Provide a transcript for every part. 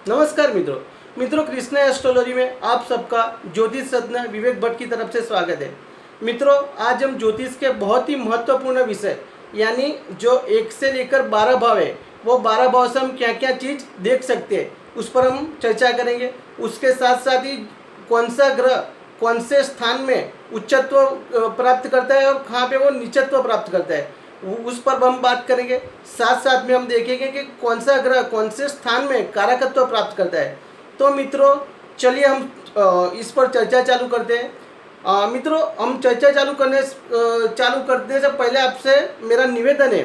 नमस्कार मित्रों कृष्णा एस्ट्रोलॉजी में आप सबका ज्योतिष रत्न विवेक भट्ट की तरफ से स्वागत है। मित्रों, आज हम ज्योतिष के बहुत ही महत्वपूर्ण विषय यानी जो 1 से लेकर 12 भाव है, वो 12 भाव से हम क्या क्या चीज़ देख सकते हैं उस पर हम चर्चा करेंगे। उसके साथ साथ ही कौन सा ग्रह कौन से स्थान में उच्चत्व प्राप्त करता है और कहाँ पे वो नीचत्व प्राप्त करता है, उस पर हम बात करेंगे। साथ साथ में हम देखेंगे कि कौन सा ग्रह कौन से स्थान में कारकत्व प्राप्त करता है। तो मित्रों चलिए हम इस पर चर्चा चालू करते हैं। मित्रों, हम चर्चा चालू करने से पहले आपसे मेरा निवेदन है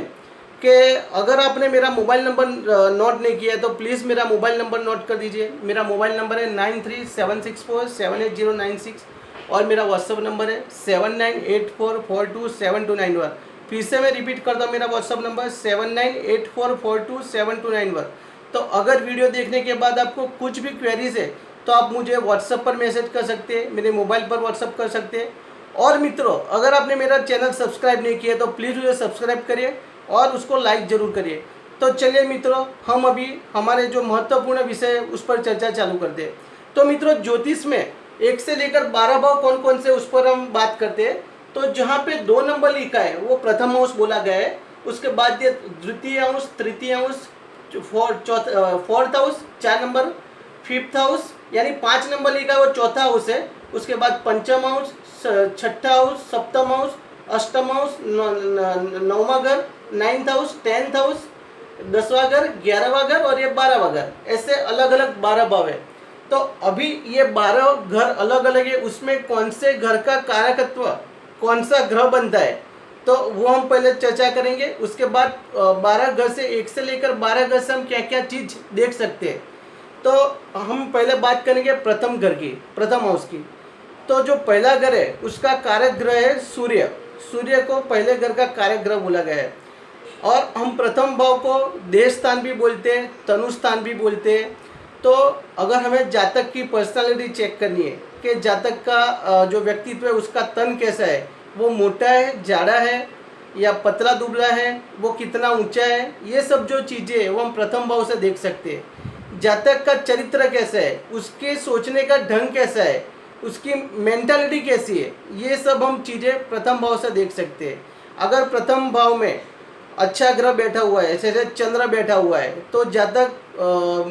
कि अगर आपने मेरा मोबाइल नंबर नोट नहीं किया है तो प्लीज़ मेरा मोबाइल नंबर नोट कर दीजिए। मेरा मोबाइल नंबर है 9376478096 और मेरा व्हाट्सअप नंबर है 7984427291। फिर से मैं रिपीट करता हूँ, मेरा व्हाट्सअप नंबर 7984427291। तो अगर वीडियो देखने के बाद आपको कुछ भी क्वेरीज है तो आप मुझे व्हाट्सअप पर मैसेज कर सकते हैं, मेरे मोबाइल पर व्हाट्सअप कर सकते हैं। और मित्रों, अगर आपने मेरा चैनल सब्सक्राइब नहीं किया तो प्लीज़ मुझे सब्सक्राइब करिए और उसको लाइक ज़रूर करिए। तो चलिए मित्रों, हम अभी हमारे जो महत्वपूर्ण विषय है उस पर चर्चा चालू करते हैं। तो मित्रों, ज्योतिष में 1 से लेकर 12 भाव कौन कौन से उस पर हम बात करते हैं। तो जहाँ पे 2 नंबर लिखा है वो प्रथम हाउस बोला गया है। उसके बाद ये द्वितीय हाउस, तृतीय house, fourth house 4 number, fifth house यानी 5 नंबर लिखा है वो चौथा हाउस है। उसके बाद पंचम हाउस, छठा हाउस, सप्तम हाउस, अष्टम हाउस, नौवा घर, 9th हाउस, 10th हाउस, 10वां घर, 11वां घर और ये 12वां घर, ऐसे अलग अलग 12 भाव है। तो अभी ये 12 घर अलग अलग है, उसमें कौन से घर का कारकत्व कौन सा ग्रह बनता है तो वो हम पहले चर्चा करेंगे। उसके बाद 12 घर से 1 से लेकर 12 घर से हम क्या क्या चीज़ देख सकते हैं। तो हम पहले बात करेंगे प्रथम घर की, प्रथम हाउस की। तो जो पहला घर है उसका कारक ग्रह है सूर्य। सूर्य को पहले घर का कारक ग्रह बोला गया है। और हम प्रथम भाव को देश स्थान भी बोलते हैं, तनु स्थान भी बोलते हैं। तो अगर हमें जातक की पर्सनालिटी चेक करनी है कि जातक का जो व्यक्तित्व है उसका तन कैसा है, वो मोटा है, जाड़ा है या पतला दुबला है, वो कितना ऊंचा है, ये सब जो चीज़ें हैं वो हम प्रथम भाव से देख सकते हैं। जातक का चरित्र कैसा है, उसके सोचने का ढंग कैसा है, उसकी मेंटालिटी कैसी है, ये सब हम चीज़ें प्रथम भाव से देख सकते हैं। अगर प्रथम भाव में अच्छा ग्रह बैठा हुआ है, जैसे चंद्र बैठा हुआ है, तो जातक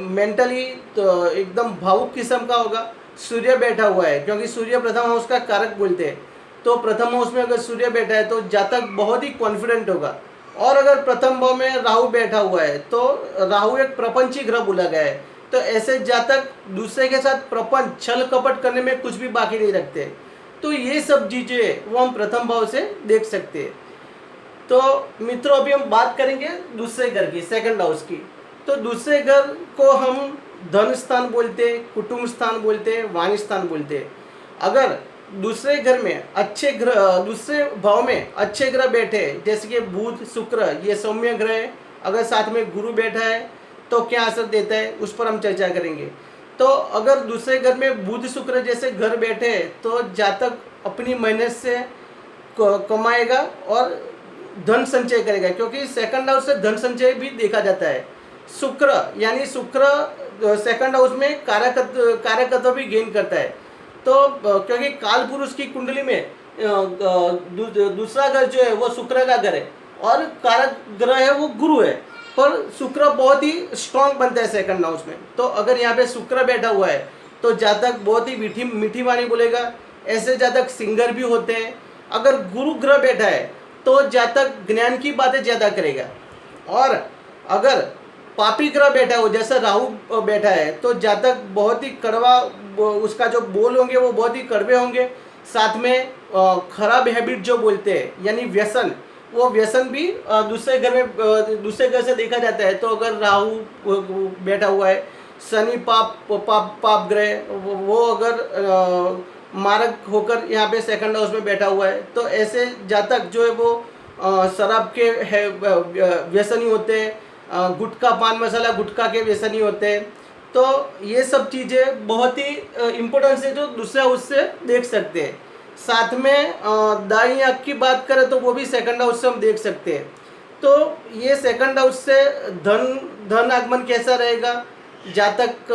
मेंटली तो एकदम भावुक किस्म का होगा। सूर्य बैठा हुआ है, क्योंकि सूर्य प्रथम हाउस का कारक बोलते हैं, तो प्रथम हाउस में अगर सूर्य बैठा है तो जातक बहुत ही कॉन्फिडेंट होगा। और अगर प्रथम भाव में राहु बैठा हुआ है तो राहु एक प्रपंची ग्रह बोला गया है। तो ऐसे जातक दूसरे के साथ प्रपंच छल कपट करने में कुछ भी बाकी नहीं रखते। तो ये सब चीज़ें वो हम प्रथम भाव से देख सकते हैं। तो मित्रों, अभी हम बात करेंगे दूसरे घर की, सेकंड हाउस की। तो दूसरे घर को हम धन स्थान बोलते हैं, कुटुंब स्थान बोलते हैं, वाणी स्थान बोलते हैं। अगर दूसरे घर में अच्छे ग्रह, दूसरे भाव में अच्छे ग्रह बैठे, जैसे कि बुध शुक्र, ये सौम्य ग्रह है। अगर साथ में गुरु बैठा है तो क्या असर देता है उस पर हम चर्चा करेंगे। तो अगर दूसरे घर में बुध शुक्र जैसे घर बैठे तो जातक अपनी मेहनत से कमाएगा और धन संचय करेगा, क्योंकि सेकंड हाउस से धन संचय भी देखा जाता है। शुक्र यानी शुक्र सेकंड हाउस में कारकत्व भी गेन करता है। तो क्योंकि काल पुरुष की कुंडली में दूसरा घर जो है वो शुक्र का घर है और कारक ग्रह है वो गुरु है, पर शुक्र बहुत ही स्ट्रांग बनता है सेकंड हाउस में। तो अगर यहाँ पे शुक्र बैठा हुआ है तो जातक बहुत ही मीठी वाणी बोलेगा। ऐसे जातक सिंगर भी होते हैं। अगर गुरु ग्रह बैठा है तो जातक ज्ञान की बातें ज़्यादा करेगा। और अगर पापी ग्रह बैठा हो, जैसे राहु बैठा है, तो जातक बहुत ही कड़वा, उसका जो बोल होंगे वो बहुत ही कड़वे होंगे। साथ में खराब हैबिट जो बोलते हैं यानी व्यसन, वो व्यसन भी दूसरे घर में दूसरे घर से देखा जाता है। तो अगर राहु बैठा हुआ है, शनि पाप ग्रह, वो अगर मारक होकर यहाँ पे सेकंड हाउस में बैठा हुआ है, तो ऐसे जातक जो है वो शराब के व्यसनी होते हैं, गुटखा पान मसाला गुटखा के व्यसनी होते हैं। तो ये सब चीज़ें बहुत ही इम्पोर्टेंस है जो दूसरे हाउस से देख सकते हैं। साथ में दाई आँख की बात करें तो वो भी सेकंड हाउस से हम देख सकते हैं। तो ये सेकंड हाउस से धन आगमन कैसा रहेगा, जातक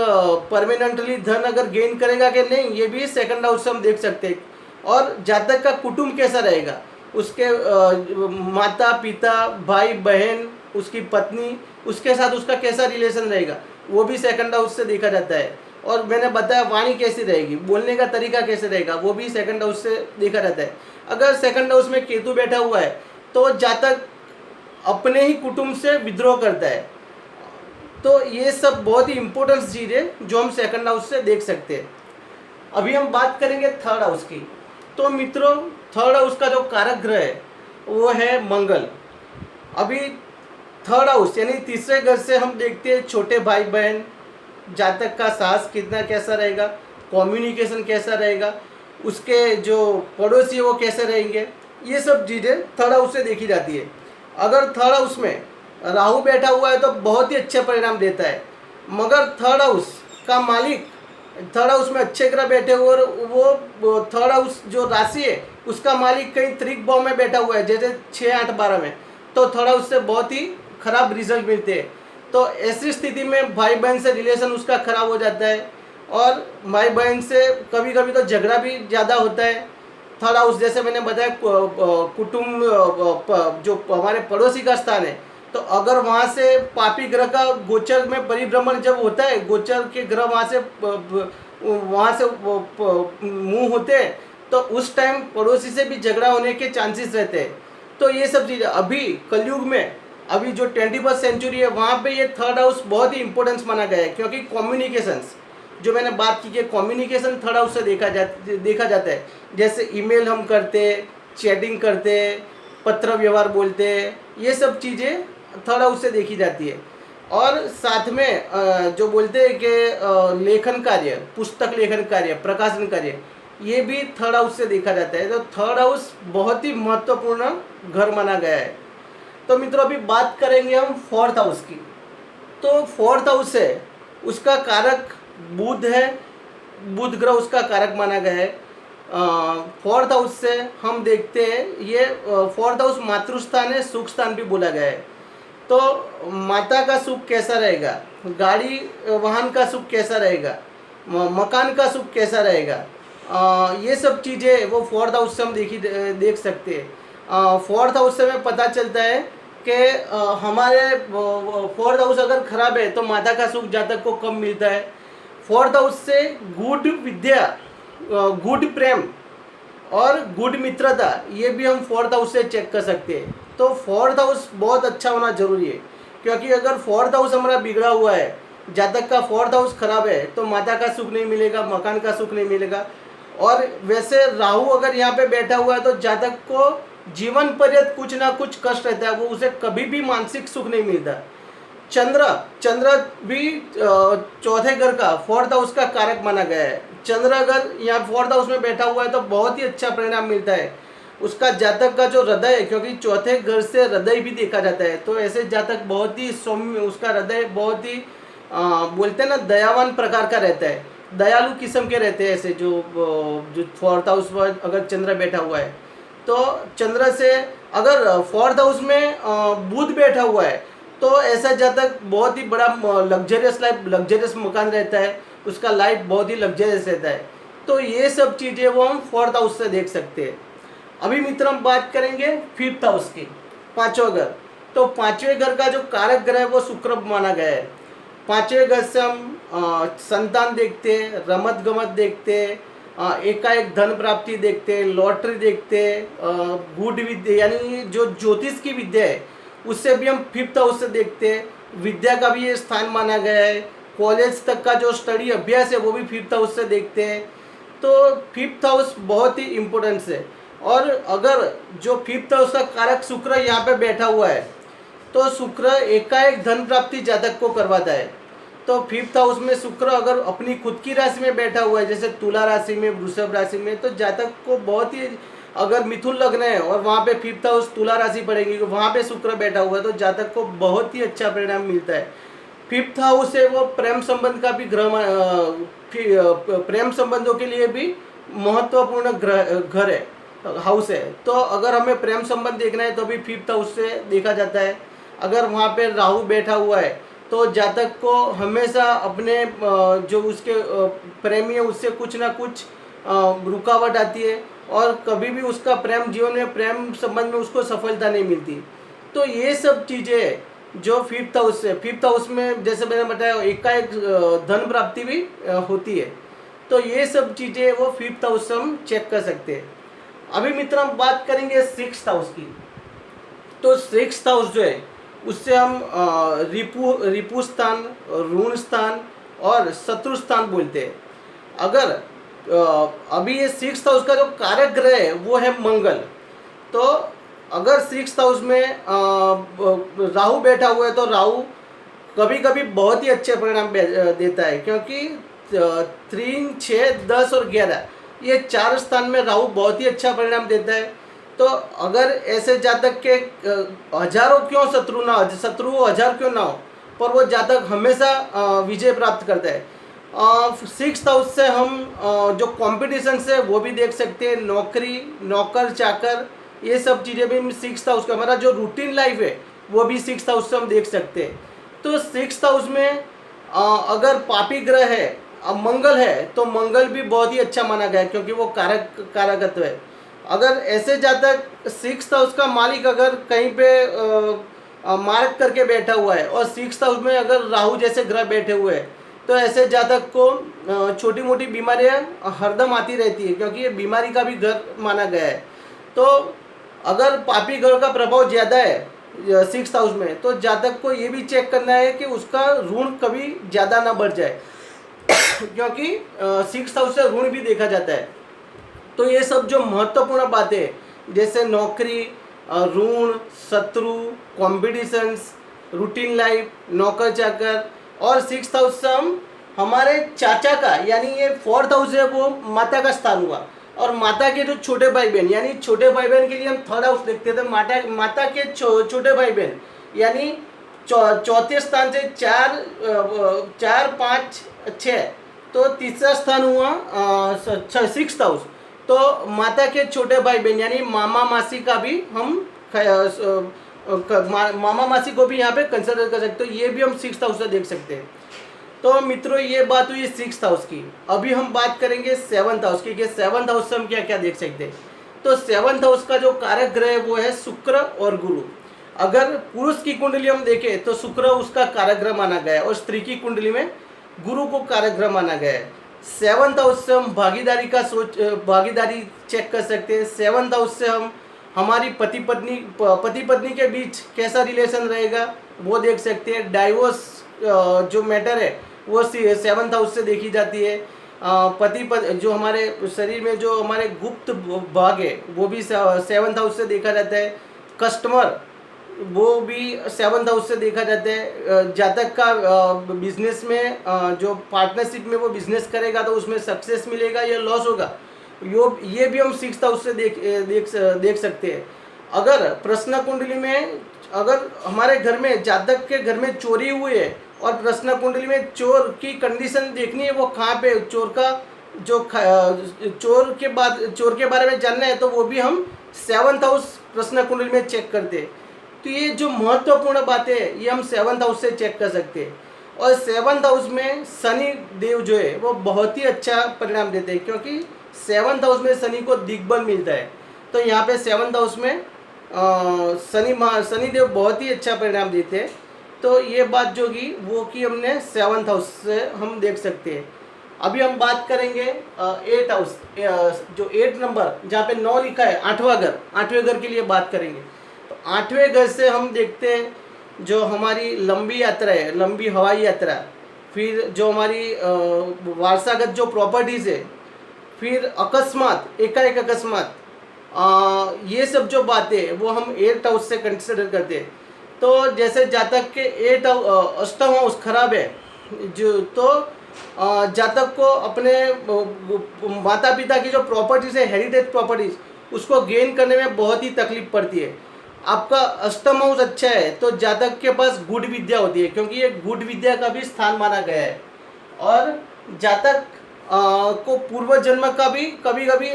परमानेंटली धन अगर गेन करेगा कि नहीं, ये भी सेकंड हाउस से हम देख सकते हैं। और जातक का कुटुंब कैसा रहेगा, उसके माता पिता, भाई बहन, उसकी पत्नी, उसके साथ उसका कैसा रिलेशन रहेगा, वो भी सेकंड हाउस से देखा जाता है। और मैंने बताया वाणी कैसी रहेगी, बोलने का तरीका कैसे रहेगा, वो भी सेकंड हाउस से देखा जाता है। अगर सेकंड हाउस में केतु बैठा हुआ है तो जातक अपने ही कुटुंब से विद्रोह करता है। तो ये सब बहुत ही इंपॉर्टेंट चीज़ है जो हम सेकंड हाउस से देख सकते हैं। अभी हम बात करेंगे थर्ड हाउस की। तो मित्रों, थर्ड हाउस का जो कारक ग्रह है वो है मंगल। अभी थर्ड हाउस यानी तीसरे घर से हम देखते हैं छोटे भाई बहन, जातक का साहस कितना कैसा रहेगा, कम्युनिकेशन कैसा रहेगा, उसके जो पड़ोसी वो कैसे रहेंगे, ये सब चीज़ें थर्ड हाउस से देखी जाती है। अगर थर्ड हाउस में राहु बैठा हुआ है तो बहुत ही अच्छे परिणाम देता है। मगर थर्ड हाउस का मालिक, थर्ड हाउस में अच्छे ग्रह बैठे हुए और वो थर्ड हाउस जो राशि है उसका मालिक कहीं त्रिक भाव में बैठा हुआ है, जैसे 6, 8, 12 में, तो थर्ड हाउस से बहुत ही खराब रिजल्ट मिलते हैं। तो ऐसी स्थिति में भाई बहन से रिलेशन उसका खराब हो जाता है और भाई बहन से कभी कभी तो झगड़ा भी ज़्यादा होता है। थर्ड हाउस जैसे मैंने बताया कुटुंब, जो हमारे पड़ोसी का स्थान है, तो अगर वहाँ से पापी ग्रह का गोचर में परिभ्रमण जब होता है, गोचर के ग्रह वहाँ से मूव होते हैं, तो उस टाइम पड़ोसी से भी झगड़ा होने के चांसेस रहते हैं। तो ये सब चीज़ें अभी कलयुग में, अभी जो 21st सेंचुरी है वहाँ पे ये थर्ड हाउस बहुत ही इंपॉर्टेंस माना गया है। क्योंकि कम्युनिकेशंस, जो मैंने बात की कि कम्युनिकेशन थर्ड हाउस से देखा जाता है। जैसे ईमेल हम करते, चैटिंग करते, पत्र व्यवहार बोलते, ये सब चीज़ें थर्ड हाउस से देखी जाती है। और साथ में जो बोलते हैं कि लेखन कार्य, पुस्तक लेखन कार्य, प्रकाशन कार्य, ये भी थर्ड हाउस से देखा जाता है। तो थर्ड हाउस बहुत ही महत्वपूर्ण घर माना गया है। तो मित्रों, अभी बात करेंगे हम फोर्थ हाउस की। तो फोर्थ हाउस है, उसका कारक बुध है, बुध ग्रह उसका कारक माना गया है। फोर्थ हाउस से हम देखते हैं, ये फोर्थ हाउस मातृस्थान है, सुख स्थान भी बोला गया है। तो माता का सुख कैसा रहेगा, गाड़ी वाहन का सुख कैसा रहेगा, मकान का सुख कैसा रहेगा, ये सब चीज़ें वो फोर्थ हाउस से हम देख सकते हैं। फोर्थ हाउस से हमें पता चलता है कि हमारे फोर्थ हाउस अगर खराब है तो माता का सुख जातक को कम मिलता है। फोर्थ हाउस से गुड विद्या, गुड प्रेम और गुड मित्रता, ये भी हम फोर्थ हाउस से चेक कर सकते हैं। तो फोर्थ हाउस बहुत अच्छा होना जरूरी है। क्योंकि अगर फोर्थ हाउस हमारा बिगड़ा हुआ है, जातक का फोर्थ हाउस खराब है, तो माता का सुख नहीं मिलेगा, मकान का सुख नहीं मिलेगा। और वैसे राहु अगर यहाँ पे बैठा हुआ है तो जातक को जीवन पर्यंत कुछ ना कुछ कष्ट रहता है, वो उसे कभी भी मानसिक सुख नहीं मिलता। चंद्र भी चौथे घर का, फोर्थ हाउस का कारक माना गया है। चंद्र अगर यहाँ फोर्थ हाउस में बैठा हुआ है तो बहुत ही अच्छा परिणाम मिलता है। उसका जातक का जो हृदय है, क्योंकि चौथे घर से हृदय भी देखा जाता है, तो ऐसे जातक बहुत ही सौम्य, उसका हृदय बहुत ही बोलते हैं ना, दयावान प्रकार का रहता है, दयालु किस्म के रहते हैं ऐसे जो फोर्थ हाउस पर अगर चंद्र बैठा हुआ है। तो चंद्र से अगर फोर्थ हाउस में बुध बैठा हुआ है तो ऐसा जातक बहुत ही बड़ा लग्जरियस लाइफ, लग्जरियस मकान रहता है, उसका लाइफ बहुत ही लग्जरियस रहता है। तो ये सब चीज़ें वो हम फोर्थ हाउस से देख सकते हैं। अभी मित्र हम बात करेंगे फिफ्थ हाउस की, पांचवा घर। तो पांचवें घर का जो कारक ग्रह है वो शुक्र माना गया है। पांचवें घर से हम संतान देखते हैं, रमत गमत देखते हैं, एकाएक धन प्राप्ति देखते हैं, लॉटरी देखते हैं, गुड विद्या यानी जो ज्योतिष की विद्या है उससे भी हम फिफ्थ हाउस से देखते हैं। विद्या का भी ये स्थान माना गया है। कॉलेज तक का जो स्टडी अभ्यास है वो भी फिफ्थ हाउस से देखते हैं। तो फिफ्थ हाउस बहुत ही इम्पोर्टेंस है। और अगर जो फिफ्थ हाउस का कारक शुक्र यहाँ पे बैठा हुआ है तो शुक्र एकाएक धन प्राप्ति जातक को करवाता है। तो फिफ्थ हाउस में शुक्र अगर अपनी खुद की राशि में बैठा हुआ है, जैसे तुला राशि में, वृषभ राशि में, तो जातक को बहुत ही, अगर मिथुन लग्न है और वहाँ पे फिफ्थ हाउस तुला राशि पड़ेगी, वहाँ पे शुक्र बैठा हुआ है, तो जातक को बहुत ही अच्छा परिणाम मिलता है। फिफ्थ हाउस है वो प्रेम संबंध का भी ग्रह, प्रेम संबंधों के लिए भी महत्वपूर्ण घर है, हाउस है। तो अगर हमें प्रेम संबंध देखना है तो भी फिफ्थ हाउस से देखा जाता है। अगर वहाँ पे राहु बैठा हुआ है तो जातक को हमेशा अपने जो उसके प्रेमी है उससे कुछ ना कुछ रुकावट आती है, और कभी भी उसका प्रेम जीवन में, प्रेम संबंध में उसको सफलता नहीं मिलती। तो ये सब चीज़ें जो फिफ्थ हाउस में जैसे मैंने बताया एकाएक धन प्राप्ति भी होती है। तो ये सब चीज़ें वो फिफ्थ हाउस से हम चेक कर सकते हैं। अभी मित्र हम बात करेंगे सिक्स्थ हाउस की। तो सिक्स्थ हाउस जो है उससे हम रिपु स्थान, ऋण स्थान और शत्रु स्थान बोलते हैं। अगर अभी ये सिक्स्थ हाउस का जो कारक ग्रह है वो है मंगल। तो अगर सिक्स्थ हाउस में राहु बैठा हुआ है तो राहु कभी कभी बहुत ही अच्छे परिणाम देता है, क्योंकि 3, 6, 10 और 11 ये 4 स्थान में राहु बहुत ही अच्छा परिणाम देता है। तो अगर ऐसे जातक के हजारों क्यों शत्रु ना हो, शत्रु 1000 क्यों ना हो, पर वो जातक हमेशा विजय प्राप्त करता है। सिक्स्थ हाउस से हम जो कॉम्पिटिशन है वो भी देख सकते हैं, नौकरी, नौकर चाकर, ये सब चीज़ें भी सिक्स्थ हाउस का, हमारा जो रूटीन लाइफ है वो भी सिक्स्थ हाउस से हम देख सकते हैं। तो सिक्स्थ हाउस में अगर पापी ग्रह है, मंगल है, तो मंगल भी बहुत ही अच्छा माना गया है, क्योंकि वो कारकत्व है। अगर ऐसे जातक सिक्स्थ हाउस का मालिक अगर कहीं पे मार्क करके बैठा हुआ है और सिक्स्थ हाउस में अगर राहु जैसे ग्रह बैठे हुए हैं, तो ऐसे जातक को छोटी मोटी बीमारियां हरदम आती रहती है, क्योंकि ये बीमारी का भी घर माना गया है। तो अगर पापी ग्रह का प्रभाव ज़्यादा है सिक्स्थ हाउस में, तो जातक को ये भी चेक करना है कि उसका ऋण कभी ज़्यादा ना बढ़ जाए क्योंकि सिक्स्थ हाउस से ऋण भी देखा जाता है। तो ये सब जो महत्वपूर्ण बातें जैसे नौकरी, ऋण, शत्रु, कॉम्पिटिशन्स, रूटीन लाइफ, नौकर चाकर, और सिक्स्थ हाउस से हम हमारे चाचा का यानी ये फोर्थ हाउस है वो माता का स्थान हुआ, और माता के जो छोटे भाई बहन यानी छोटे भाई बहन के लिए हम थर्ड हाउस देखते थे। माता के छोटे भाई बहन यानी चौथे स्थान से 4, 5, 6, तो तीसरा स्थान हुआ सिक्स्थ हाउस। तो माता के छोटे भाई बहन यानी मामा मासी का भी हम मामा मासी को भी यहाँ पे कंसिडर कर सकते हो, ये भी हम सिक्स्थ हाउस से देख सकते हैं। तो मित्रों ये बात हुई सिक्स्थ हाउस की। अभी हम बात करेंगे सेवंथ हाउस की कि सेवंथ हाउस से हम क्या क्या देख सकते हैं। तो सेवंथ हाउस का जो कारक ग्रह है वो है शुक्र और गुरु। अगर पुरुष की कुंडली हम देखें तो शुक्र उसका कारक ग्रह माना गया है, और स्त्री की कुंडली में गुरु को कारक ग्रह माना गया है। सेवंथ हाउस से हम भागीदारी चेक कर सकते हैं। सेवंथ हाउस से हम हमारी पति पत्नी के बीच कैसा रिलेशन रहेगा वो देख सकते हैं। डाइवोर्स जो मैटर है वो सेवंथ हाउस से देखी जाती है। जो हमारे शरीर में जो हमारे गुप्त भाग है वो भी सेवंथ हाउस से देखा जाता है। कस्टमर वो भी सेवंथ हाउस से देखा जाता है। जातक का बिजनेस में जो पार्टनरशिप में वो बिजनेस करेगा तो उसमें सक्सेस मिलेगा या लॉस होगा, ये भी हम सिक्स्थ हाउस से देख सकते हैं। अगर प्रश्न कुंडली में अगर हमारे घर में जातक के घर में चोरी हुई है और प्रश्न कुंडली में चोर की कंडीशन देखनी है, वो कहाँ पे चोर का जो चोर के बारे में जानना है, तो वो भी हम सेवंथ हाउस प्रश्न कुंडली में चेक करते हैं। तो ये जो महत्वपूर्ण बातें है ये हम सेवंथ हाउस से चेक कर सकते हैं। और सेवंथ हाउस में शनि देव जो है वो बहुत ही अच्छा परिणाम देते हैं, क्योंकि सेवंथ हाउस में शनि को दिग्बल मिलता है। तो यहाँ पे सेवंथ हाउस में शनि देव बहुत ही अच्छा परिणाम देते हैं। तो ये बात जो की वो की हमने सेवंथ हाउस से हम देख सकते हैं। अभी हम बात करेंगे 8 हाउस, जो 8 नंबर जहाँ पे 9 लिखा है, 8वें घर के लिए बात करेंगे। तो 8वें घर से हम देखते हैं जो हमारी लंबी यात्रा है, लंबी हवाई यात्रा, फिर जो हमारी वारसागत जो प्रॉपर्टीज़ है, फिर अकस्मात एकाएक अकस्मात, ये सब जो बातें वो हम 8 हाउस से कंसिडर करते हैं। तो जैसे जातक के अष्टम हाउस खराब है तो जातक को अपने माता पिता की जो प्रॉपर्टीज़ है, हेरिटेज प्रॉपर्टीज़, उसको गेन करने में बहुत ही तकलीफ पड़ती है। आपका अष्टम हाउस अच्छा है तो जातक के पास गुड विद्या होती है, क्योंकि ये गुड विद्या का भी स्थान माना गया है। और जातक को पूर्व जन्म का भी कभी कभी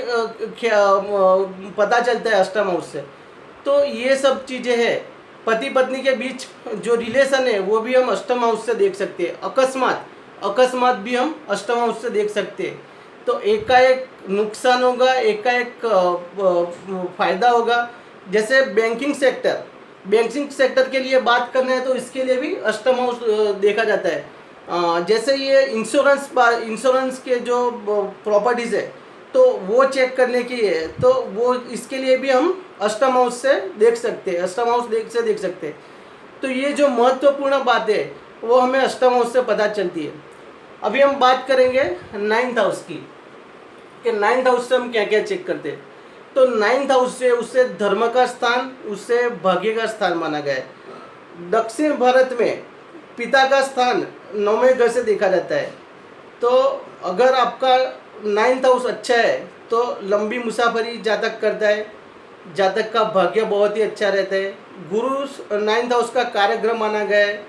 पता चलता है अष्टम हाउस से। तो ये सब चीज़ें हैं। पति पत्नी के बीच जो रिलेशन है वो भी हम अष्टम हाउस से देख सकते हैं। अकस्मात अकस्मात भी हम अष्टम हाउस से देख सकते हैं। तो एकाएक नुकसान होगा, एकाएक फायदा होगा। जैसे बैंकिंग सेक्टर के लिए बात करना है तो इसके लिए भी अष्टम हाउस देखा जाता है। जैसे ये इंश्योरेंस के जो प्रॉपर्टीज़ है तो वो चेक करने की है, तो वो इसके लिए भी हम अष्टम हाउस से देख सकते हैं, अष्टम हाउस देख सकते हैं। तो ये जो महत्वपूर्ण बात है वो हमें अष्टम हाउस से पता चलती है। अभी हम बात करेंगे नाइन्थ हाउस की, कि नाइन्थ हाउस से हम क्या क्या चेक करते हैं। तो नाइन्थ हाउस से उससे धर्म का स्थान, उससे भाग्य का स्थान माना गया है। दक्षिण भारत में पिता का स्थान 9वें घर से देखा जाता है। तो अगर आपका नाइन्थ हाउस अच्छा है तो लंबी मुसाफरी जातक करता है, जातक का भाग्य बहुत ही अच्छा रहता है। गुरु नाइन्थ हाउस का कार्यग्रह माना गया है।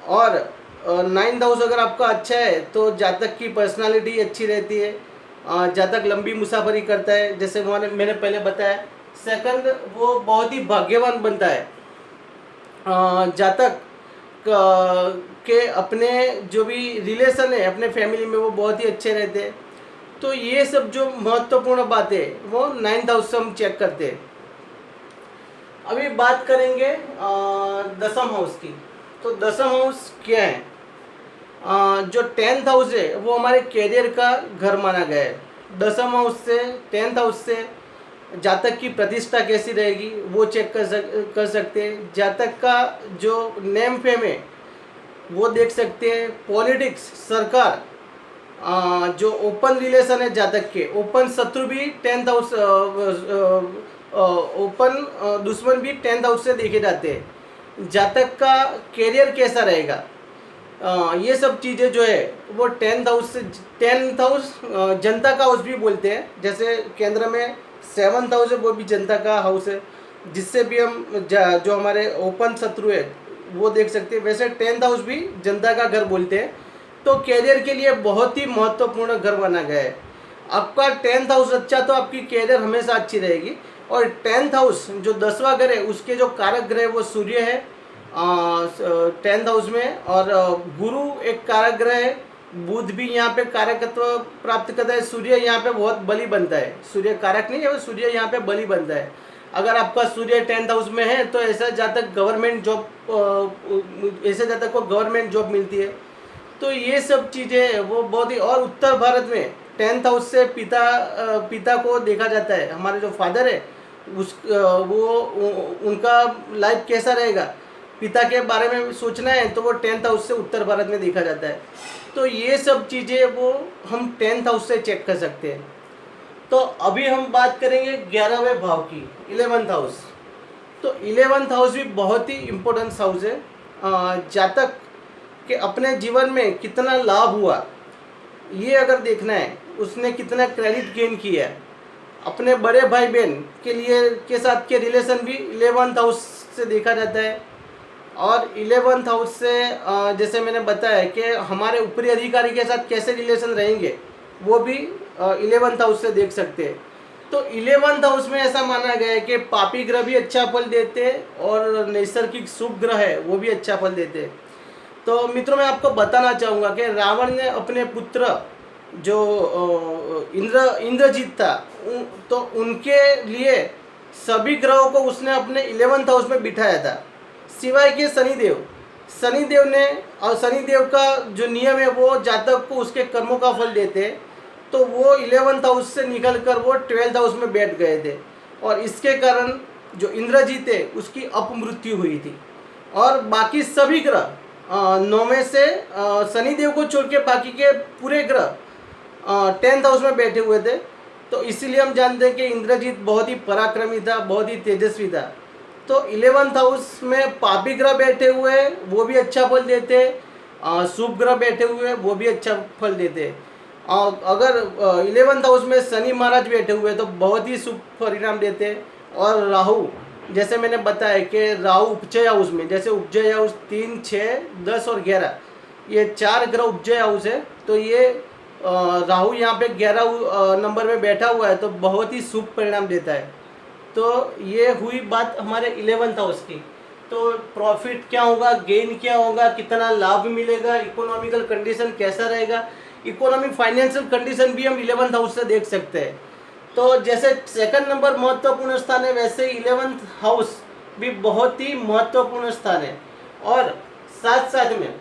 और नाइन्थ हाउस अगर आपका अच्छा है तो जातक की पर्सनालिटी अच्छी रहती है, जातक लंबी मुसाफरी करता है, जैसे मैंने पहले बताया। सेकंड, वो बहुत ही भाग्यवान बनता है। जातक के अपने जो भी रिलेशन है अपने फैमिली में वो बहुत ही अच्छे रहते हैं। तो ये सब जो महत्वपूर्ण बात है वो नाइन्थ हाउस से हम चेक करते हैं। अभी बात करेंगे दसम हाउस की। तो दसम हाउस क्या है? जो 10th हाउस है वो हमारे कैरियर का घर माना गया है। दसम हाउस से 10th हाउस से जातक की प्रतिष्ठा कैसी रहेगी वो चेक कर सकते हैं। जातक का जो नेम फेम है वो देख सकते हैं। पॉलिटिक्स, सरकार, जो ओपन रिलेशन है जातक के, ओपन शत्रु भी 10th हाउस, ओपन दुश्मन भी 10th हाउस से देखे जाते हैं। जातक का कैरियर कैसा रहेगा, ये सब चीज़ें जो है वो 10th हाउस से, 10th हाउस जनता का हाउस भी बोलते हैं। जैसे केंद्र में 7th हाउस है वो भी जनता का हाउस है, जिससे भी हम जो हमारे ओपन शत्रु है वो देख सकते हैं। वैसे 10th हाउस भी जनता का घर बोलते हैं। तो कैरियर के लिए बहुत ही महत्वपूर्ण घर माना गया है। आपका 10th हाउस अच्छा तो आपकी कैरियर हमेशा अच्छी रहेगी। और 10th हाउस जो 10वां घर है उसके जो कारक ग्रह वो सूर्य है 10th हाउस में, और गुरु एक कारक ग्रह है। बुध भी यहाँ पे कारकत्व प्राप्त करता है। सूर्य यहाँ पे बहुत बली बनता है, सूर्य कारक नहीं है, सूर्य यहाँ पे बली बनता है। अगर आपका सूर्य 10th हाउस में है तो ऐसा जातक गवर्नमेंट जॉब, ऐसे जातक को गवर्नमेंट जॉब मिलती है। तो ये सब चीज़ें वो बहुत ही, और उत्तर भारत में 10th हाउस से पिता को देखा जाता है। हमारे जो फादर है उनका लाइफ कैसा रहेगा, पिता के बारे में सोचना है तो वो 10th हाउस से उत्तर भारत में देखा जाता है। तो ये सब चीज़ें वो हम 10th हाउस से चेक कर सकते हैं। तो अभी हम बात करेंगे 11वें भाव की, 11th हाउस। तो 11th हाउस भी बहुत ही इम्पोर्टेंट हाउस है। जातक के अपने जीवन में कितना लाभ हुआ ये अगर देखना है, उसने कितना क्रेडिट गेन किया है, अपने बड़े भाई बहन के साथ के रिलेशन भी 11th हाउस से देखा जाता है। और 11th हाउस से जैसे मैंने बताया कि हमारे ऊपरी अधिकारी के साथ कैसे रिलेशन रहेंगे वो भी 11th हाउस से देख सकते हैं। तो 11th हाउस में ऐसा माना गया है कि पापी ग्रह भी अच्छा फल देते हैं और नैसर्गिक शुभ ग्रह है वो भी अच्छा फल देते हैं। तो मित्रों, मैं आपको बताना चाहूँगा कि रावण ने अपने पुत्र जो इंद्रजीत था तो उनके लिए सभी ग्रहों को उसने अपने 11th हाउस में बिठाया था, सिवाय के शनिदेव ने। और शनिदेव का जो नियम है वो जातक को उसके कर्मों का फल देते हैं। तो वो 11th हाउस से निकलकर वो 12th हाउस में बैठ गए थे, और इसके कारण जो इंद्रजीत है उसकी अपमृत्यु हुई थी। और बाकी सभी ग्रह 9वें से शनिदेव को छोड़ के बाकी के पूरे ग्रह 10th हाउस में बैठे हुए थे। तो इसीलिए हम जानते हैं कि इंद्रजीत बहुत ही पराक्रमी था, बहुत ही तेजस्वी था। तो 11th हाउस में पापी ग्रह बैठे हुए वो भी अच्छा फल देते, शुभ ग्रह बैठे हुए वो भी अच्छा फल देते। अगर 11th हाउस में शनि महाराज बैठे हुए तो बहुत ही शुभ परिणाम देते। और राहु, जैसे मैंने बताया कि राहु उपजय हाउस में, जैसे उपजय हाउस 3, 6, 10 और 11 ये 4 ग्रह उपजय हाउस है। तो ये राहु यहाँ पे 11 नंबर में बैठा हुआ है तो बहुत ही शुभ परिणाम देता है। तो ये हुई बात हमारे 11th हाउस की। तो प्रॉफिट क्या होगा, गेन क्या होगा, कितना लाभ मिलेगा, इकोनॉमिकल कंडीशन कैसा रहेगा, इकोनॉमिक फाइनेंशियल कंडीशन भी हम 11th हाउस से देख सकते हैं। तो जैसे सेकंड नंबर महत्वपूर्ण स्थान है, वैसे 11th हाउस भी बहुत ही महत्वपूर्ण स्थान है। और साथ साथ में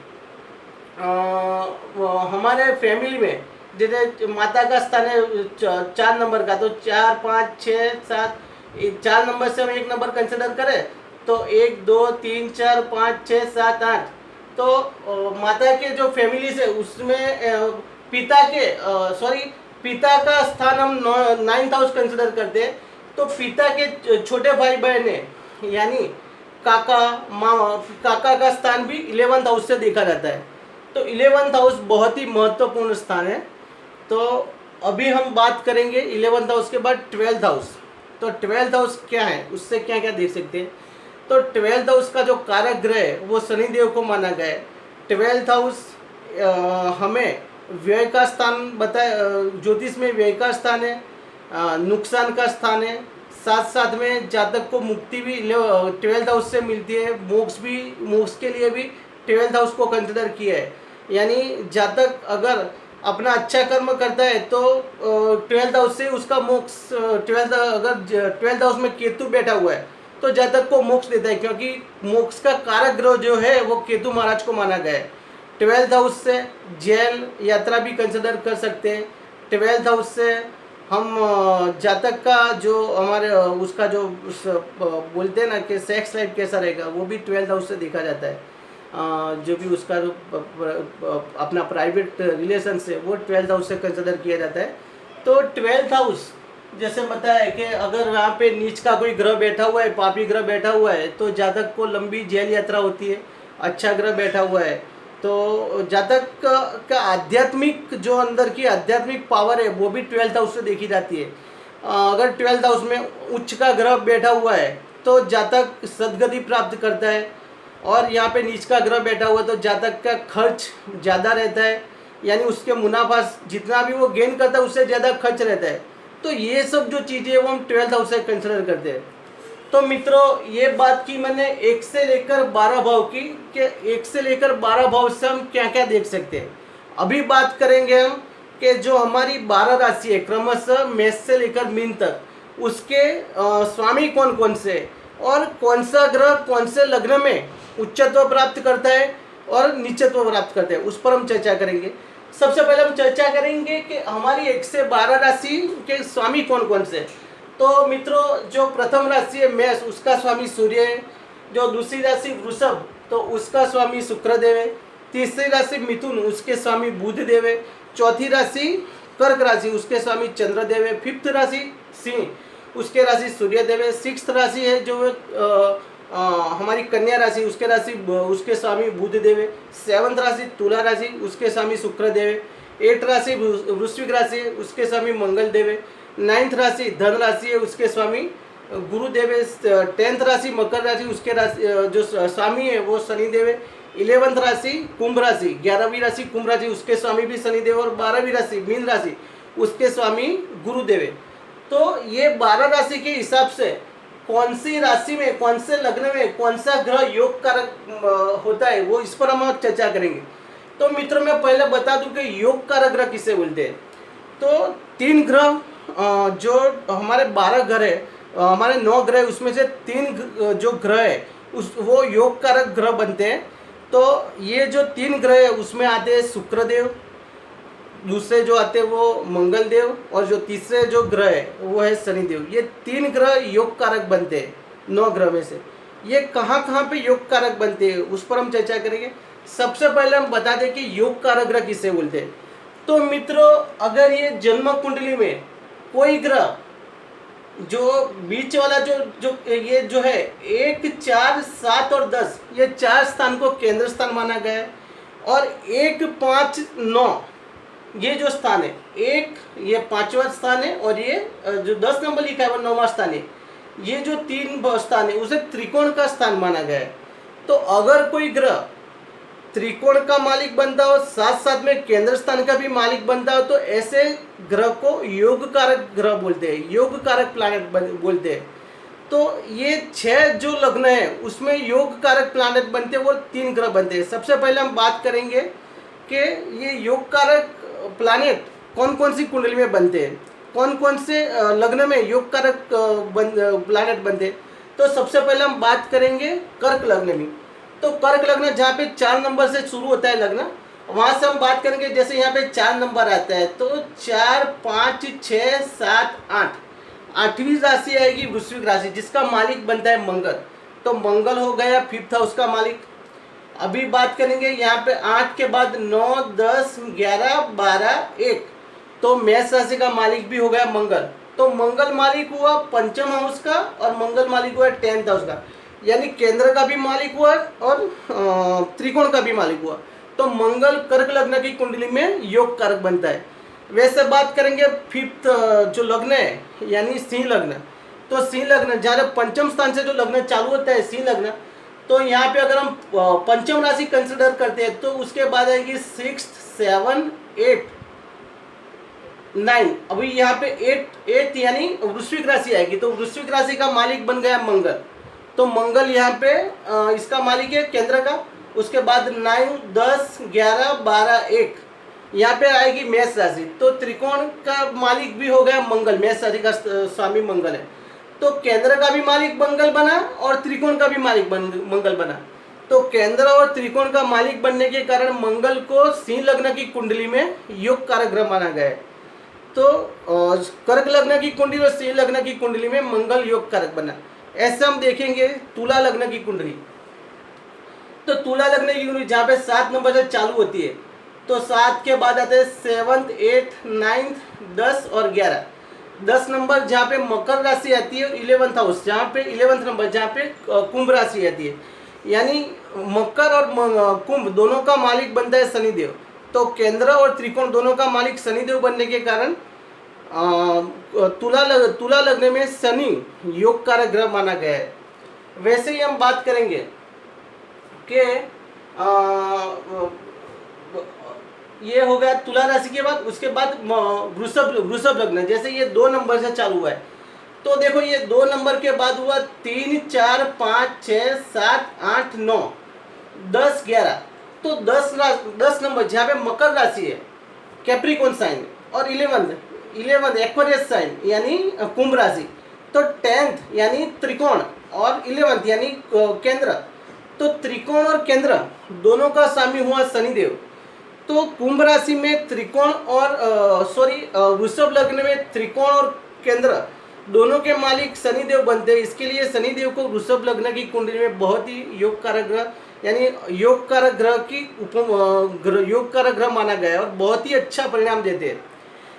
हमारे फैमिली में जैसे माता का स्थान है 4 नंबर का, तो 4 5 6 7, 4 नंबर से हम 1 नंबर कंसिडर करें तो 1 2 3 4 5 6 7 8। तो माता के जो फैमिली से उसमें पिता के पिता का स्थान हम 9th हाउस कंसिडर करते हैं। तो पिता के छोटे भाई बहन है यानी काका मामा, काका का स्थान भी 11th हाउस से देखा जाता है। तो 11th हाउस बहुत ही महत्वपूर्ण स्थान है। तो अभी हम बात करेंगे 11th हाउस के बाद 12th हाउस। तो 12th हाउस क्या है, उससे क्या क्या देख सकते हैं। तो 12th हाउस का जो कारक ग्रह है वो शनिदेव को माना गया है। 12th हाउस हमें व्यय का स्थान बताए, ज्योतिष में व्यय का स्थान है, नुकसान का स्थान है। साथ साथ में जातक को मुक्ति भी 12th हाउस से मिलती है, मोक्ष के लिए भी 12th हाउस को कंसिडर किया है। यानी जातक अगर अपना अच्छा कर्म करता है तो 12th हाउस से उसका मोक्ष, 12th हाउस में केतु बैठा हुआ है तो जातक को मोक्ष देता है, क्योंकि मोक्ष का कारक ग्रह जो है वो केतु महाराज को माना गया है। 12th हाउस से जेल यात्रा भी कंसिडर कर सकते हैं। 12th हाउस से हम जातक का जो हमारे उसका जो बोलते हैं ना कि सेक्स लाइफ कैसा रहेगा, वो भी 12th हाउस से देखा जाता है। जो भी उसका अपना प्राइवेट रिलेशन से वो 12th हाउस से कंसिडर किया जाता है। तो 12th हाउस जैसे बताया है कि अगर वहाँ पे नीच का कोई ग्रह बैठा हुआ है, पापी ग्रह बैठा हुआ है, तो जातक को लंबी जेल यात्रा होती है। अच्छा ग्रह बैठा हुआ है तो जातक का आध्यात्मिक जो अंदर की आध्यात्मिक पावर है वो भी 12th हाउस से देखी जाती है। अगर 12th हाउस में उच्च का ग्रह बैठा हुआ है तो जातक सदगति प्राप्त करता है। और यहाँ पे नीच का ग्रह बैठा हुआ है तो जातक का खर्च ज़्यादा रहता है, यानी उसके मुनाफा जितना भी वो गेन करता है उससे ज़्यादा खर्च रहता है। तो ये सब जो चीज़ें हैं वो हम 12th हाउस से कंसिडर करते हैं। तो मित्रों ये बात की मैंने 1 से लेकर 12 भाव की कि 1 से लेकर 12 भाव से हम क्या क्या देख सकते हैं। अभी बात करेंगे हम कि जो हमारी 12 राशि है क्रमशः मेष से लेकर मीन तक, उसके स्वामी कौन कौन से और कौन सा ग्रह कौन से लग्न में उच्चत्व प्राप्त करता है और नीचत्व प्राप्त करता है, उस पर हम चर्चा करेंगे। सबसे पहले हम चर्चा करेंगे कि हमारी 1 से 12 राशि के स्वामी कौन कौन से। तो मित्रों जो प्रथम राशि है मेष, उसका स्वामी सूर्य है। जो दूसरी राशि वृषभ, तो उसका स्वामी शुक्रदेव है। तीसरी राशि मिथुन, उसके स्वामी बुधदेव है। चौथी राशि कर्क राशि, उसके स्वामी चंद्रदेव है। 5th राशि सिंह, उसके राशि सूर्यदेव है। 6th राशि है जो हमारी कन्या राशि, उसके स्वामी बुधदेव है। 7th राशि तुला राशि, उसके स्वामी शुक्रदेव है। 8th राशि वृश्चिक राशि है, उसके स्वामी मंगलदेव है। 9th राशि धन राशि है, उसके स्वामी गुरुदेव है। 10th राशि मकर राशि, उसके जो स्वामी है वो शनिदेव है। 11th राशि कुंभ राशि, 11वीं राशि कुंभ राशि, उसके स्वामी भी शनिदेव। और 12वीं राशि मीन राशि, उसके स्वामी गुरुदेव है। तो ये 12 राशि के हिसाब से कौन सी राशि में कौन से लग्न में कौन सा ग्रह योग कारक होता है वो इस पर हम चर्चा करेंगे। तो मित्रों मैं पहले बता दूं कि योग कारक ग्रह किसे बोलते हैं। तो 3 ग्रह जो हमारे 12 ग्रह है, हमारे 9 ग्रह उसमें से 3 जो ग्रह है वो योग कारक ग्रह बनते हैं। तो ये जो 3 ग्रह है उसमें आते हैं शुक्रदेव, दूसरे जो आते हैं वो मंगलदेव, और जो तीसरे जो ग्रह है वो है शनिदेव। ये 3 ग्रह योग कारक बनते हैं 9 ग्रह में से। ये कहाँ कहाँ पे योग कारक बनते हैं उस पर हम चर्चा करेंगे। सबसे पहले हम बता दें कि योग कारक ग्रह किसे बोलते हैं। तो मित्रों अगर ये जन्म कुंडली में कोई ग्रह जो बीच वाला जो ये जो है 1 4 7 और 10, ये 4 स्थान को केंद्र स्थान माना गया है। और 1 5 9 ये जो स्थान है, एक ये 5वां स्थान है और ये जो 10 नंबर लिखा है वो 9वां स्थान है। ये जो 3 स्थान है उसे त्रिकोण का स्थान माना गया है। तो अगर कोई ग्रह त्रिकोण का मालिक बनता हो साथ साथ में केंद्र स्थान का भी मालिक बनता हो तो ऐसे ग्रह को योग कारक ग्रह बोलते हैं, योग कारक प्लैनेट बोलते हैं। तो ये 6 जो लग्न है उसमें योग कारक प्लानेट बनते हैं, वो 3 ग्रह बनते हैं। सबसे पहले हम बात करेंगे कि ये योग कारक प्लानेट कौन कौन सी कुंडली में बनते हैं, कौन कौन से लग्न में योग कारक प्लानेट बनते हैं। तो सबसे पहले हम बात करेंगे कर्क लग्न में। तो कर्क लग्न जहाँ पे 4 नंबर से शुरू होता है लग्न, वहाँ से हम बात करेंगे। जैसे यहाँ पे 4 नंबर आता है तो 4, 5, 6, 7, 8, 8वीं राशि आएगी वृश्चिक राशि, जिसका मालिक बनता है मंगल। तो मंगल हो गया 5th हाउस का मालिक। अभी बात करेंगे यहाँ पे 8 के बाद 9, 10, 11, 12, 1, तो मेष राशि का मालिक भी हो गया मंगल। तो मंगल मालिक हुआ पंचम हाउस का और मंगल मालिक हुआ 10th हाउस का, यानी केंद्र का भी मालिक हुआ और त्रिकोण का भी मालिक हुआ। तो मंगल कर्क लग्न की कुंडली में योग कारक बनता है। वैसे बात करेंगे 5th जो लग्न है यानी सिंह लग्न। तो सिंह लग्न जहाँ पंचम स्थान से जो लग्न चालू होता है सिंह लग्न, तो यहाँ पे अगर हम पंचम राशि कंसिडर करते हैं तो उसके बाद आएगी 6, 7, 8, 9। अभी यहाँ पे 8 यानी वृश्चिक राशि आएगी। तो वृश्चिक राशि का मालिक बन गया मंगल। तो मंगल यहाँ पे इसका मालिक है केंद्र का। उसके बाद 9, 10, 11, 12, 1 यहाँ पे आएगी मेष राशि। तो त्रिकोण का मालिक भी हो गया मंगल, मेष राशि का स्वामी मंगल है। तो केंद्र का भी मालिक मंगल बना और त्रिकोण का भी मालिक मंगल बना। तो केंद्र और त्रिकोण का मालिक बनने के कारण मंगल को सिंह लग्न की कुंडली में योग कारक ग्रह माना गया है। तो कर्क लग्न की कुंडली और सिंह लग्न की कुंडली में मंगल योग कारक बना। ऐसे हम देखेंगे तुला लग्न की कुंडली। तो तुला लग्न की कुंडली जहाँ पे 7 नंबर से चालू होती है, तो 7 के बाद आते हैं 7th, 8th, 9th, 10 और 11। 10 नंबर जहाँ पे मकर राशि आती है 11th हाउस, जहाँ पे 11th नंबर जहाँ पे कुंभ राशि आती है, यानी मकर और कुंभ दोनों का मालिक बनता है शनिदेव। तो केंद्र और त्रिकोण दोनों का मालिक शनिदेव बनने के कारण तुला लग्न में शनि योग कारक ग्रह माना गया है। वैसे ही हम बात करेंगे कि ये हो गया तुला राशि के बाद। उसके बाद वृषभ लग्न, जैसे ये 2 नंबर से चालू हुआ है, तो देखो ये 2 नंबर के बाद हुआ 3, 4, 5, 6, 7, 8, 9, 10, 11। तो 10 नंबर जहाँ पे मकर राशि है कैप्रिकॉन साइन, और 11 एक्वेरियस साइन यानी कुंभ राशि। तो 10th यानी त्रिकोण और 11th यानी केंद्र। तो त्रिकोण और केंद्र दोनों का स्वामी हुआ शनिदेव। तो कुंभ राशि में त्रिकोण और वृषभ लग्न में त्रिकोण और केंद्र दोनों के मालिक शनिदेव बनते हैं। इसके लिए शनिदेव को वृषभ लग्न की कुंडली में बहुत ही योग कारक ग्रह यानी योग कारक ग्रह की योग कारक ग्रह माना गया है और बहुत ही अच्छा परिणाम देते हैं।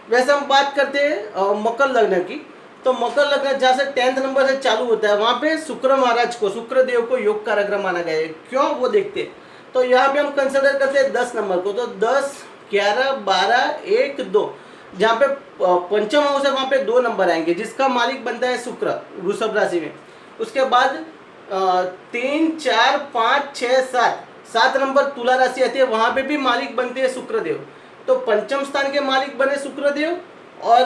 वैसे हम बात करते हैं मकर लग्न की। तो मकर लग्न जहाँ से 10th नंबर से चालू होता है, वहाँ पे शुक्र महाराज को, शुक्र देव को योग कारक ग्रह माना गया है। क्यों, वो देखते हैं। तो यहाँ पे हम कंसिडर करते हैं 10 नंबर को। तो 10, 11, 12, 1, 2 जहाँ पे पंचम हाउस है वहाँ पे 2 नंबर आएंगे, जिसका मालिक बनता है शुक्र वृषभ राशि में। उसके बाद 3, 4, 5, 6, 7 नंबर तुला राशि आती है, वहाँ पे भी मालिक बनते हैं शुक्रदेव। तो पंचम स्थान के मालिक बने शुक्रदेव और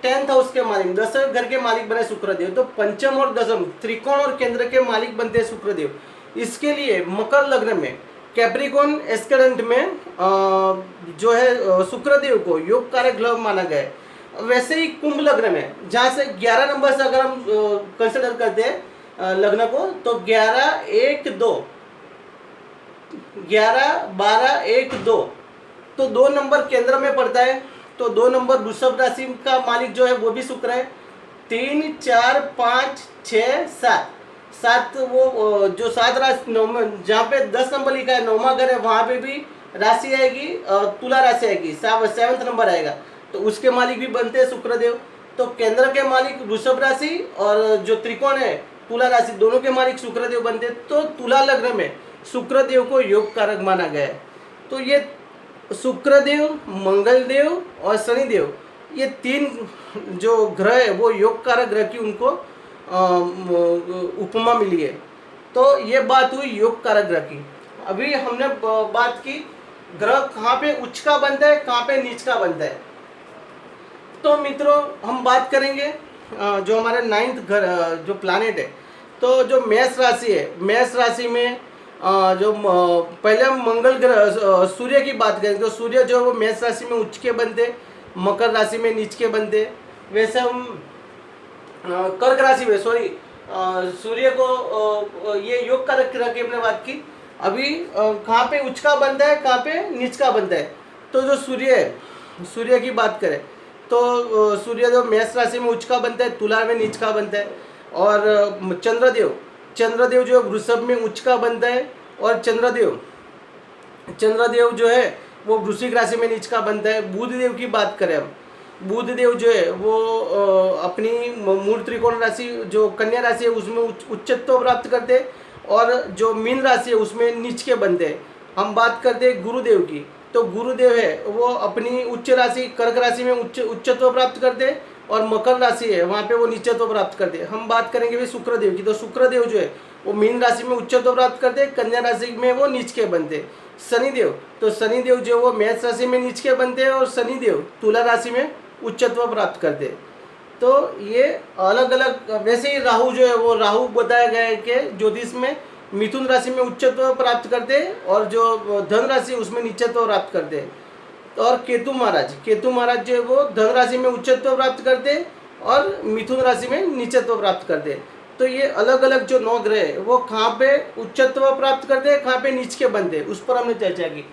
10th हाउस के मालिक, 10वें घर के मालिक बने शुक्रदेव। तो पंचम और दसम त्रिकोण और केंद्र के मालिक बनते हैं शुक्रदेव। इसके लिए मकर लग्न में कैप्रिकॉन एस्केडेंट में जो है शुक्रदेव को योग कारक ग्रह माना गया है। वैसे ही कुंभ लग्न में जहाँ से 11 नंबर से अगर हम कंसिडर करते हैं लग्न को, तो 11, 1, 2, 11, 12, 1, 2, तो 2 नंबर केंद्र में पड़ता है। तो 2 नंबर वृषभ राशि का मालिक जो है वो भी शुक्र है। 3, 4, 5, 6, 7 वो जो 7 राशि जहाँ पे 10 नंबर लिखा है 9वां घर है, वहाँ पे भी राशि आएगी तुला राशि आएगी, 7th नंबर आएगा। तो उसके मालिक भी बनते हैं शुक्रदेव। तो केंद्र के मालिक वृषभ राशि और जो त्रिकोण है तुला राशि, दोनों के मालिक शुक्रदेव बनते हैं। तो तुला लग्न में शुक्रदेव को योग कारक माना गया है। तो ये शुक्रदेव, मंगलदेव और शनिदेव, ये 3 जो ग्रह है वो योग कारक ग्रह की उनको उपमा मिली है। तो ये बात हुई योग कारक ग्रह की। अभी हमने बात की ग्रह कहाँ पे उच्च का बनता है, कहाँ पे नीच का बनता है। तो मित्रों हम बात करेंगे जो हमारे 9th घर जो प्लानेट है, तो जो मेष राशि है, मेष राशि में पहले हम मंगल ग्रह सूर्य की बात करें तो सूर्य जो है वो मेष राशि में उच्च के बनते, मकर राशि में नीच के बनते। वैसे हम कर्क राशि में सूर्य को ये योग कारक ग्रह की हमने बात की। अभी कहाँ पे उच्च का बनता है, कहाँ पे नीच का बनता है। तो जो सूर्य है, सूर्य की बात करें तो सूर्य जो मेष राशि में उच्च का बनता है, तुला में नीच का बनता है। और चंद्रदेव जो है वृषभ में उच्च का बनता है, और चंद्रदेव जो है वो वृश्चिक राशि में नीच का बनता है। बुध देव की बात करें हम, बुध देव जो है वो अपनी मूल त्रिकोण राशि जो कन्या राशि है उसमें उच्चत्व प्राप्त करते हैं, और जो मीन राशि है उसमें नीच के बनते हैं। हम बात करते हैं गुरुदेव की, तो गुरुदेव है वो अपनी उच्च राशि कर्क राशि में उच्चत्व प्राप्त करते हैं, और मकर राशि है वहाँ पे वो नीचत्व प्राप्त करते हैं। हम बात करेंगे भी शुक्रदेव की, तो शुक्रदेव जो है वो मीन राशि में उच्चत्व प्राप्त करते हैं, कन्या राशि में वो नीच के बनते हैं। शनिदेव, तो शनिदेव जो वो मेष राशि में नीच के बनते हैं, और शनिदेव तुला राशि में उच्चत्व प्राप्त करते हैं। तो ये अलग अलग, वैसे ही राहु जो है वो राहु बताया गया है कि ज्योतिष में मिथुन राशि में उच्चत्व प्राप्त करते हैं, और जो धन राशि उसमें नीचत्व प्राप्त करते हैं। और केतु महाराज जो है वो धन राशि में उच्चत्व प्राप्त करते हैं, और मिथुन राशि में नीचत्व प्राप्त करते हैं। तो ये अलग अलग जो 9 ग्रह है वो कहाँ पे उच्चत्व प्राप्त करते हैं, कहाँ पे नीच के बनते हैं, उस पर हमने चर्चा की।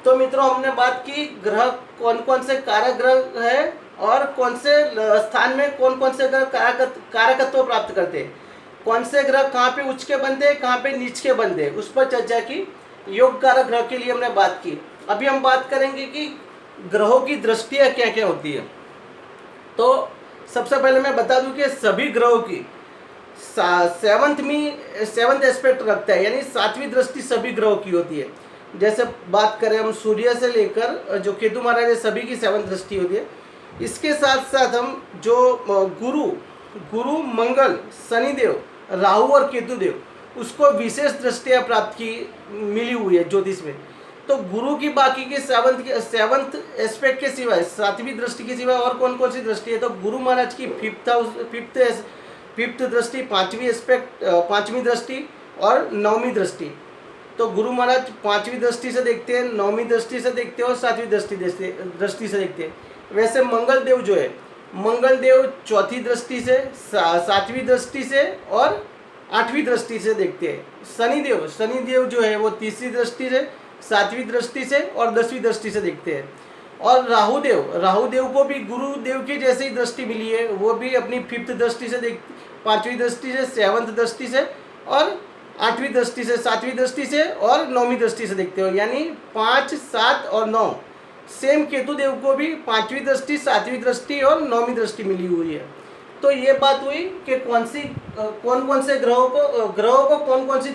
तो मित्रों हमने बात की ग्रह कौन कौन से कारक ग्रह है, और कौन से स्थान में कौन कौन से ग्रह कारकत्व प्राप्त करते हैं, कौन से ग्रह कहाँ पे उच्च के बनते हैं, कहाँ पे नीच के बनते हैं, उस पर चर्चा की। योग कारक ग्रह के लिए हमने बात की। अभी हम बात करेंगे कि ग्रहों की दृष्टियाँ क्या क्या होती है। तो सबसे पहले मैं बता दूं कि सभी ग्रहों की सेवंथ एस्पेक्ट रखता है, यानी 7वीं दृष्टि सभी ग्रहों की होती है। जैसे बात करें हम सूर्य से लेकर जो केतु महाराज है सभी की 7th दृष्टि होती है। इसके साथ साथ हम जो गुरु मंगल शनिदेव राहु और केतु देव उसको विशेष दृष्टियाँ प्राप्त की मिली हुई है ज्योतिष में। तो गुरु की बाकी की 7th एस्पेक्ट के सिवाय 7वीं दृष्टि के सिवाय और कौन कौन सी दृष्टि है, तो गुरु महाराज की फिफ्थ दृष्टि, 5वीं दृष्टि और 9वीं दृष्टि। तो गुरु महाराज 5वीं दृष्टि से देखते हैं, 9वीं दृष्टि से देखते हैं, और 7वीं दृष्टि से देखते हैं। वैसे मंगल देव जो है, मंगल देव 4थी दृष्टि से, 7वीं दृष्टि से और 8वीं दृष्टि से देखते हैं। शनिदेव जो है वो 3री दृष्टि से, 7वीं दृष्टि से और 10वीं दृष्टि से देखते हैं। और राहुदेव को भी गुरुदेव की जैसी ही दृष्टि मिली है, वो भी अपनी 5th दृष्टि से 5वीं दृष्टि से, 7th दृष्टि से और 8वीं दृष्टि से, 7वीं दृष्टि से और 9वीं दृष्टि से देखते हो, यानी 5, 7 और 9। सेम केतु देव को भी 5वीं दृष्टि, 7वीं दृष्टि और 9वीं दृष्टि मिली हुई है। तो ये बात हुई कि कौन कौन से ग्रहों को कौन कौन सी